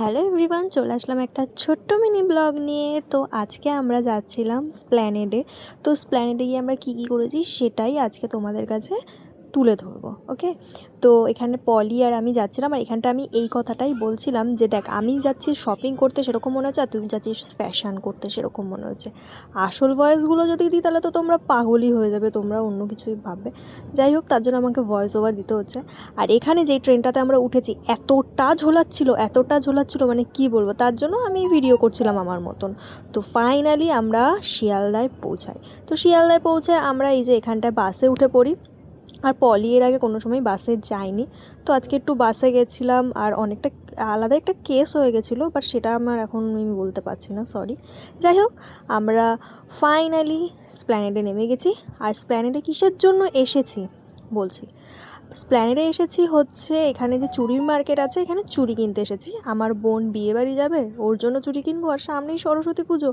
Hello everyone, চলে আসলাম একটা ছোট্ট মিনি ব্লগ নিয়ে। তো আজকে আমরা যাচ্ছিলাম স্প্ল্যানেডে। তো স্প্ল্যানেডে গিয়ে আমরা কী কী করেছি সেটাই আজকে তোমাদের কাছে তুলে ধরবো। ওকে, তো এখানে পলি আর আমি যাচ্ছিলাম, আর এখানটা আমি এই কথাটাই বলছিলাম যে দেখ, আমি যাচ্ছি শপিং করতে সেরকম মনে হচ্ছে, আর তুই যাচ্ছিস ফ্যাশন করতে সেরকম মনে হচ্ছে। আসল ভয়েসগুলো যদি দিই তাহলে তো তোমরা পাগলই হয়ে যাবে, তোমরা অন্য কিছুই ভাববে। যাই হোক, তার জন্য আমাকে ভয়েস ওভার দিতে হচ্ছে। আর এখানে যেই ট্রেনটাতে আমরা উঠেছি এতটা ঝোলাচ্ছিল মানে কি বলবো, তার জন্য আমি ভিডিও করছিলাম আমার মতন। তো ফাইনালি আমরা শিয়ালদায় পৌঁছাই। তো শিয়ালদায় পৌঁছে আমরা এই যে এখানটায় বাসে উঠে পড়ি। আর পলি এর আগে কোনো সময় বাসে যায়নি, তো আজকে একটু বাসে গেছিলাম। আর অনেকটা আলাদা একটা কেস হয়ে গেছিলো, বাট সেটা আমার এখন আমি বলতে পারছি না, সরি। যাই হোক, আমরা ফাইনালি স্প্ল্যানেডে নেমে গেছি। আর স্প্ল্যানেডে কিসের জন্য এসেছি বলছি। স্প্ল্যানেডে এসেছি হচ্ছে এখানে যে চুড়ির মার্কেট আছে, এখানে চুড়ি কিনতে এসেছি। আমার বোন বিয়েবাড়ি যাবে, ওর জন্য চুড়ি কিনবো, আর সামনেই সরস্বতী পুজো।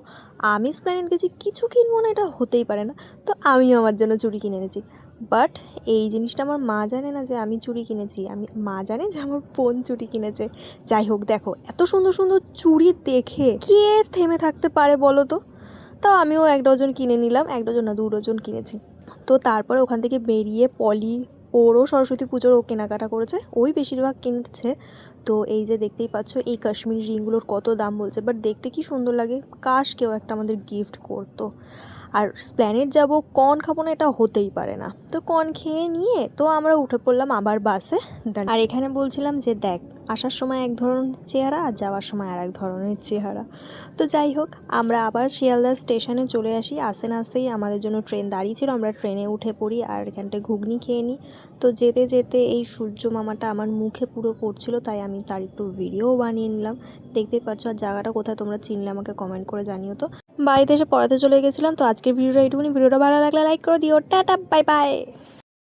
আমি স্প্ল্যানেড গেছি, কিছু কিনবো না এটা হতেই পারে না। তো আমিও আমার জন্য চুড়ি কিনে এনেছি। বাট এই জিনিসটা আমার মা জানে না যে আমি চুড়ি কিনেছি, মা জানে যে আমার বোন চুড়ি কিনেছে। যাই হোক, দেখো এত সুন্দর সুন্দর চুড়ি দেখে কে থেমে থাকতে পারে বলো তো। তাও আমিও 1 ডজন কিনে নিলাম, 1 ডজন না 2 ডজন কিনেছি। তো তারপরে ওখান থেকে বেরিয়ে পলি, ওরও সরস্বতী পুজোর ও কেনাকাটা করেছে, ওই বেশিরভাগ কিনছে। তো এই যে দেখতেই পাচ্ছ, এই কাশ্মীরি রিংগুলোর কত দাম বলছে, বাট দেখতে কি সুন্দর লাগে, কাশ কেউ একটা আমাদের গিফট করতো। আর স্প্ল্যানেড যাব, কর্ন খাবো না এটা হতেই পারে না। তো কর্ন খেয়ে নিয়ে তো আমরা উঠে পড়লাম আবার বাসে। আর এখানে বলছিলাম যে দেখ, আসার সময় এক ধরনের চেহারা আর যাওয়ার সময় আর এক ধরনের চেহারা। তো যাই হোক, আমরা আবার শিয়ালদা স্টেশনে চলে আসি। আসতে না আসতেই আমাদের জন্য ট্রেন দাঁড়িয়ে ছিল, আমরা ট্রেনে উঠে পড়ি আর এখানটায় ঘুগনি খেয়ে নিই। তো যেতে যেতে এই সূর্য মামাটা আমার মুখে পুরো পড়ছিল, তাই আমি তার একটু ভিডিও বানিয়ে নিলাম। দেখতেই পাচ্ছ। আর জায়গাটা কোথায় তোমরা চিনলে আমাকে কমেন্ট করে জানিও। তো বাড়িতে এসে পড়াতে চলে গেছিলাম। তো আজকের ভিডিওটা এইটুকুনি। ভিডিওটা ভালো লাগলে লাইক করে দিও। Tata, bye bye.